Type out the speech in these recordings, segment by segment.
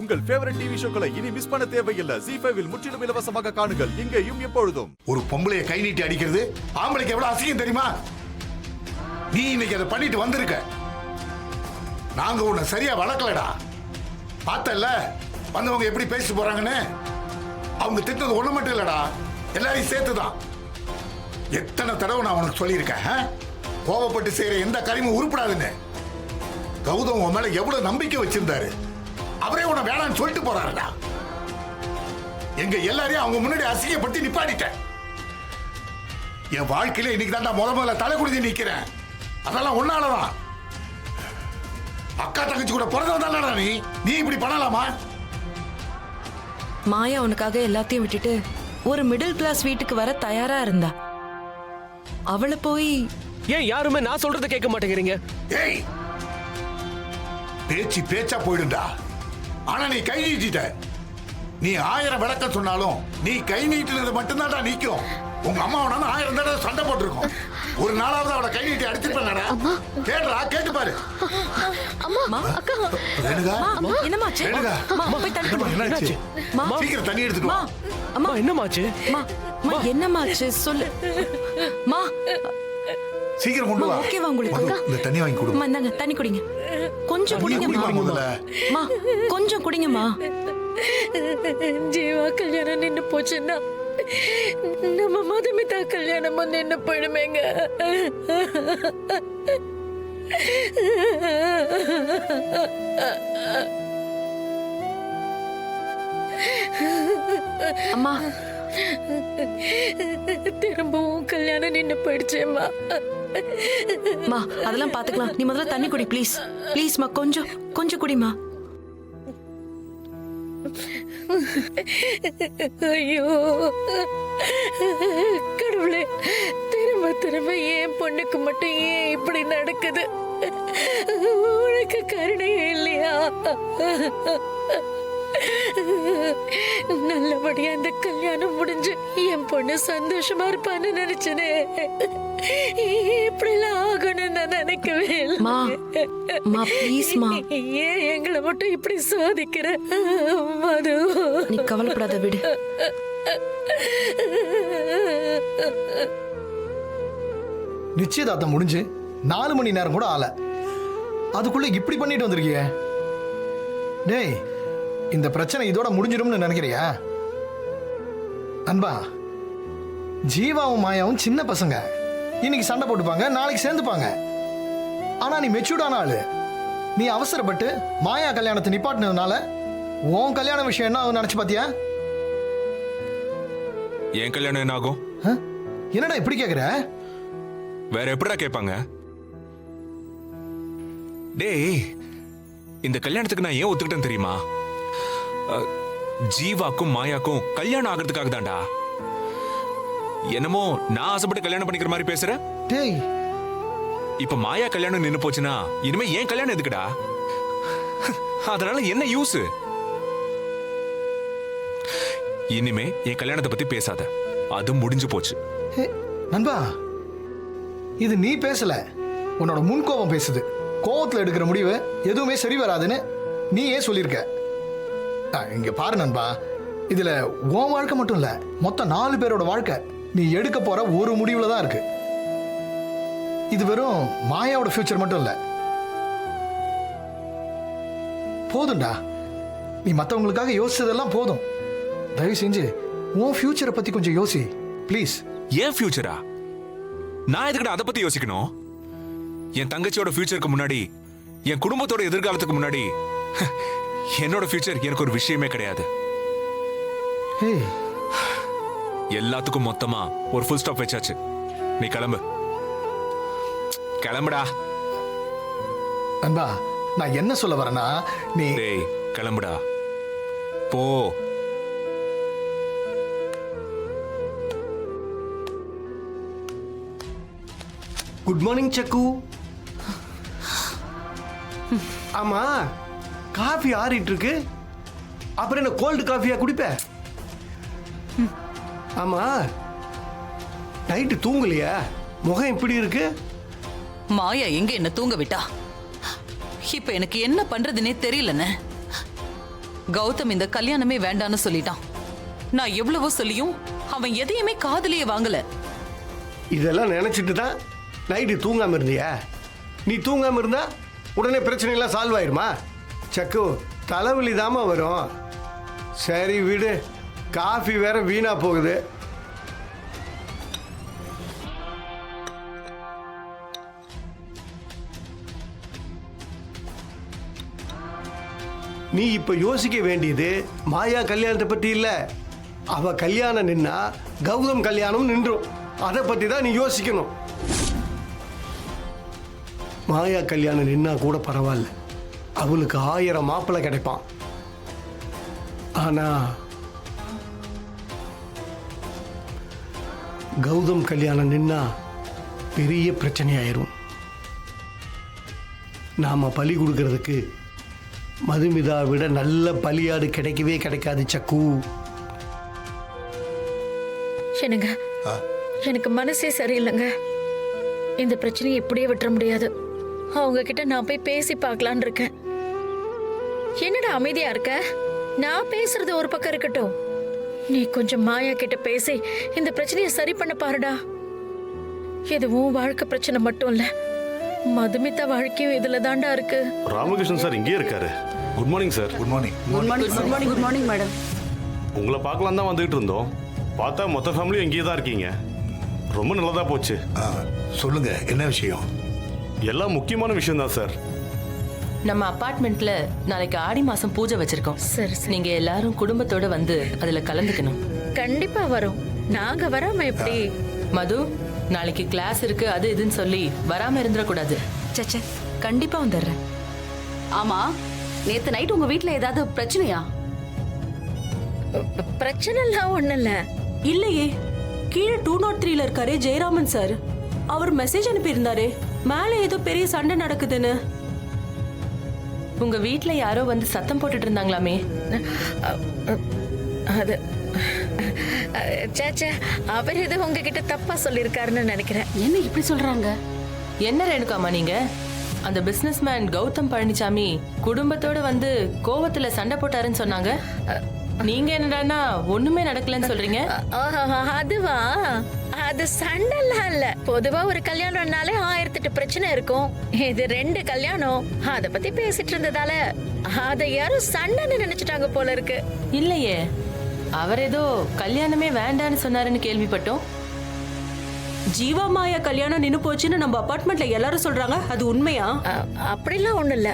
உங்கள் favourite TV ஷோக்களை இனி miss பண்ண தேவையில்லை. ZEE5 இல் முற்றிலும் இலவசமாக காணுங்கள். இங்கேயும் எப்பொழுதும். ஒரு பொம்பளைய கை நீட்டி அடிக்கிறது ஆம்பளைக்கு எவ்வளவு அசிங்கம் தெரியுமா? நீ இன்னைக்கு அதை பண்ணிட்டு வந்திருக்க. நாங்க உன்னை சரியா வளர்க்கலடா. பார்த்தல வந்தவங்க எப்படி பேசிட்டு போறாங்கன்னு. அவங்க திட்டது ஒண்ணு மட்டும் இல்லடா, எல்லாரையும் சேர்த்துதான். எத்தனை தடவை நான் உனக்கு சொல்லியிருக்கேன், கோபப்பட்டு செய்யற எந்த காரியமும் உருப்படாதுன்னு. கௌதம் உன் மேல எவ்வளவு நம்பிக்கை வச்சிருந்தாரு, அவரே உன்னை வேணான்னு சொல்லிட்டு போறாருடா. எங்க எல்லாரையும் அவங்க முன்னாடி அசிங்கப்படுத்தி நிப்பாட்டிட்டேன். என் வாழ்க்கையில இன்னைக்கு தான் முதல்ல தலை குடிஞ்சு நிக்கிறேன். அதெல்லாம் ஒன்னாலதான். அக்கா தங்கச்சி கூட பிறந்தவன் தானடா நீ. நீ இப்படி பண்ணலாமா? மாயா உனக்காக எல்லாத்தையும் விட்டுட்டு ஒரு மிடில் கிளாஸ் வீட்டுக்கு வர தயாரா இருந்தா. அவளை போய் ஏன் யாருமே நான் சொல்றதை கேட்க மாட்டேங்கிறீங்க? ஏய், பேச்சு பேச்சா போயிடுண்டா. ஆனா நீ கை நீட்டிட்ட. நீ 1000 விளக்கம் சொன்னாலும் நீ கை நீட்டினது மட்டும்தான்டா நிக்கும். உங்க அம்மா 1000 தடவை சண்டை போட்டிருக்கோம். ஒரு நாளாவது அவட கை நீட்டி அடிச்சிருப்பேன்டா. கேடுறா, கேட்டு பாரு. ரேணுகா, என்னமாச்சு? ரேணுகா, போய் தண்ணி குடி. என்னாச்சு? சீக்கிரம் தண்ணி எடுத்துக்கோ. அம்மா என்னமாச்சு? என்னமாச்சு சொல்லு. மா சீக்கிரம் கொண்டு வா. ஓகேவா உங்களுக்கு? இந்த தண்ணி வாங்கி கொடு. இந்தாங்க தண்ணி குடிங்க. கொஞ்சம் குடிங்கம்மா. மா கொஞ்சம் குடிங்கம்மா. ஜீவா கல்யாணம் நின்னு போச்சுன்னா நம்ம மதுமிதா கல்யாணம் நின்னு போயிடுமேங்க. அம்மா திரும்பவும் கல்யாணம் நின்னு போயிடுச்சேம்மா. மா அதெல்லாம் பாத்துக்கலாம். நீ முதல்ல தண்ணி குடி ப்ளீஸ். ப்ளீஸ்மா கொஞ்சம் கொஞ்சம் குடிமா. ஐயோ கடவுளே, திரும்ப திரும்ப ஏன் பொண்ணுக்கு மட்டும் ஏன் இப்படி நடக்குது? உனக்கு கருணையே இல்லையா? நல்லபடியா இந்த கல்யாணம் முடிஞ்சு என் பொண்ணு சந்தோஷமா இருப்பான்னு நினைச்சனே. இப்படி எல்லாம் ஆகணும்னு நான் நினைக்கவே இல்லை. ப்ளீஸ்மா. ஏன் எங்களை மட்டும் இப்படி சோதிக்கிற மது? நீ கவலைப்படாத, விடு. நிச்சயதார்த்தம் முடிஞ்சு 4 மணி நேரம் கூட ஆல, அதுக்குள்ள இப்படி பண்ணிட்டு வந்திருக்கிய. டேய், இந்த பிரச்சனை இதோட முடிஞ்சிடும்னு நினைக்கிறியா? அன்பா, ஜீவாவும் மாயாவும் சின்ன பசங்க. இன்னைக்கு சண்டை போட்டுப்பாங்க, நாளைக்கு சேர்ந்துப்பாங்க. ஆனா நீ மெச்சூர்டான ஆளு. நீ அவசரப்பட்டு மாயா கல்யாணத்தை நிப்பாட்டினதுனால உன் கல்யாண விஷயம் என்ன ஆகும் நினைச்சு பாத்தியா? என் கல்யாணம் என்ன ஆகும்? என்னடா இப்படி கேக்குற? வேற எப்படிடா கேட்பாங்க? டேய், இந்த கல்யாணத்துக்கு நான் ஏன் ஒத்துக்கிட்டேன் தெரியுமா? ஜீவாக்கும் மாயாக்கும் கல்யாணம் ஆகிறதுக்காக தான்டா. என்னமோ நான் ஆசைப்பட்டு கல்யாணம் பண்ணிக்கிற மாதிரி பேசுற. டேய், இப்ப மாயா கல்யாணம் நின்னு போச்சுன்னா இனிமே ஏன் கல்யாணம் எதுக்குடா? அதனால என்ன யூஸ்? இனிமே என் கல்யாணத்தை பத்தி பேசாத, அது முடிஞ்சு போச்சு. நண்பா, இது நீ பேசல, உன்னோட முன்கோபம் பேசுது. கோபத்துல எடுக்கிற முடிவு எதுவுமே சரி வராதுன்னு நீ ஏன் சொல்லியிருக்க? இங்க பாரு நண்பா, இதுல உன் வாழ்க்கை மட்டும் இல்ல, மொத்தம் 4 பேரோட வாழ்க்கை நீ எடுக்க போற ஒரு முடிவுல தான் இருக்கு. இது வெறும் மாயாவோட ஃபியூச்சர் மட்டும் இல்ல. போதும்டா, நீ மற்றவங்களுக்காக யோசிச்சதெல்லாம் போதும். தயவு செஞ்சு உன் ஃபியூச்சரை பத்தி கொஞ்சம் யோசி ப்ளீஸ். ஏன் ஃபியூச்சரா? நான் எதுக்குடா அதை பத்தி யோசிக்கணும்? என் தங்கச்சியோட ஃபியூச்சருக்கு முன்னாடி, என் குடும்பத்தோட எதிர்காலத்துக்கு முன்னாடி என்னோட ஃபியூச்சர் எனக்கு ஒரு விஷயமே கிடையாது. எல்லாத்துக்கும் மொத்தமா ஒரு ஃபுல் ஸ்டாப் வச்சாச்சு. நீ கிளம்பு. கிளம்புடா. அன்பா, நான் என்ன சொல்ல வரேன்னா, நீ டேய் கிளம்புடா, போ. குட் மார்னிங் சக்கு. ஆமா, காஃபி ஆறிட்டு இருக்கு, அப்புறம் என்ன கோல்டு காஃபியா குடிப்ப? ஆமா, நைட்டு தூங்கலையா? முகம் இப்படி இருக்கு. மாயா எங்க என்ன தூங்க விட்டா? இப்ப எனக்கு என்ன பண்றதுன்னே தெரியலன்னு. கௌதம் இந்த கல்யாணமே வேண்டான்னு சொல்லிட்டான். நான் எவ்வளவோ சொல்லியும் அவன் எதையுமே காதுலயே வாங்கல. இதெல்லாம் நினைச்சிட்டு தான் நைட்டு தூங்காம இருந்தியா? நீ தூங்காம இருந்தா உடனே பிரச்சனை எல்லாம் சால்வ் ஆயிருமா? சக்கு, தலைவலி தாமா வரும். சரி விடு, காஃபி வேற வீணா போகுது. நீ இப்ப யோசிக்க வேண்டியது மாயா கல்யாணத்தை பத்தி இல்ல. அவ கல்யாணம் நின்னா கௌதம் கல்யாணம் நின்றும். அதை பத்தி தான் நீ யோசிக்கணும். மாயா கல்யாணம் நின்னா கூட பரவாயில்ல, அவளுக்கு 1000 மாப்பிள்ளை கிடைப்பான். ஆனா கௌதம் கல்யாணம் நின்னா பெரிய பிரச்சனையாயிரும். நாம பலி கொடுக்கறதுக்கு மதுமிதா விட நல்ல பலியாடு கிடைக்கவே கிடைக்காது சக்கு. என்னங்க, எனக்கு மனசே சரியில்லைங்க. இந்த பிரச்சனையை இப்படியே விட்டுற முடியாது. அவங்க கிட்ட நான் போய் பேசி பார்க்கலான்னு இருக்கேன். என்னடா அமைதியா இருக்க? நான் பேசுறது ஒரு பக்கம் இருக்கட்டும், நீ கொஞ்சம் மாயா கிட்ட பேசி இந்த பிரச்சனையை சரி பண்ண பாருடா. எதுவும் வாழ்க்கை பிரச்சனை மட்டும் இல்ல, மதுமிதா வாழ்க்கையும் இதுல தாண்டா இருக்கு. ராமகிருஷ்ணன் சார் இங்கே இருக்காரு. Good morning sir. Good morning. Good morning madam. உங்களை பார்க்கலாம் தான் வந்துகிட்டு இருந்தோம். பார்த்தா மொத்த ஃபேமிலியும் இங்கேயே தான் இருக்கீங்க. ரொம்ப நல்லதா போச்சு. சொல்லுங்க, என்ன விஷயம்? எல்லாம் முக்கியமான விஷயம் தான் சார். நம்ம அபார்ட்மெண்ட்ல நாளைக்கு ஆடி மாசம் பூஜை வச்சிருக்கோம். சரி சரி, நீங்க எல்லாரும் குடும்பத்தோட வந்து அதுல கலந்துக்கணும். கண்டிப்பா வரும். நாங்க வராம எப்படி? மது, நாளைக்கு கிளாஸ் இருக்கு அது இதுன்னு சொல்லி வராம இருந்துடக்கூடாது. சச்சே, கண்டிப்பா வந்துடுறேன். ஆமா, நேத்து நைட் உங்க வீட்ல ஏதாவது பிரச்சனையா? பிரச்சனை எல்லாம் ஒண்ணு இல்ல. இல்லையே, கீழே 203ல இருக்காரே ஜெயராமன் சார், அவர் மெசேஜ் அனுப்பியிருந்தாரே மேலே ஏதோ பெரிய சண்டை நடக்குதுன்னு. உங்க வீட்ல யாரோ வந்து சத்தம் போட்டுட்டு இருந்தாங்களாமே? அது சேச்சே, அவர் ஏதோ உங்ககிட்ட தப்பா சொல்லியிருக்காருன்னு நினைக்கிறேன். என்ன இப்படி சொல்றாங்க? என்ன ரேணுகாமா நீங்க? அந்த பிசினஸ்மேன் கௌதம் பழனிசாமி குடும்பத்தோட வந்து கோவத்துல சண்டை போட்டாருன்னு சொன்னாங்க. நீங்க என்னடான்னா ஒண்ணுமே நடக்கலன்னு சொல்றீங்க? அதுவா, அது சண்டைலாம் இல்ல. பொதுவா ஒரு கல்யாணம்னாலே 1008 பிரச்சனை இருக்கும். இது 2 கல்யாணம். அத பத்தி பேசிட்டு இருந்ததால அத யாரும் சண்டைன்னு நினைச்சிட்டாங்க போல இருக்கு. இல்லையே, அவர் ஏதோ கல்யாணமே வேண்டான்னு சொன்னாருன்னு கேள்விப்பட்டோம். ஜீவா மாயா கல்யாணம் நின்னு போச்சுன்னு நம்ம அபார்ட்மெண்ட்ல எல்லாரும் சொல்றாங்க, அது உண்மையா? அப்படிலாம் ஒண்ணு இல்ல,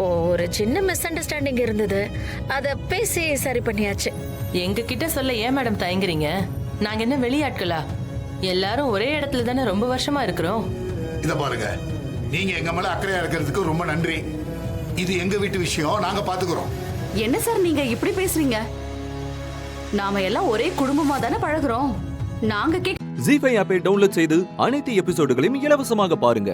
ஒரு சின்ன மிஸ் அண்டர்ஸ்டாண்டிங் இருந்தது, அத பேசி சரி பண்ணியாச்சு. எங்க கிட்ட சொல்ல ஏன் மேடம் தயங்குறீங்க? நாங்க என்ன வெளியாட்களா? எல்லாரும் ஒரே இடத்துல தானே ரொம்ப வருஷமா இருக்கிறோம். இத பாருங்க, நீங்க எங்க மேல அக்கறையா இருக்கிறதுக்கு ரொம்ப நன்றி. இது எங்க வீட்டு விஷயம், நாங்க பாத்துக்கிறோம். என்ன சார் நீங்க இப்படி பேசுறீங்க? நாம எல்லாம் ஒரே குடும்பமா தானே பழகுறோம். நாங்க ஜீ5 ஆப்பை டவுன்லோட் செய்து அனைத்து எபிசோடுகளையும் இலவசமாக பாருங்க.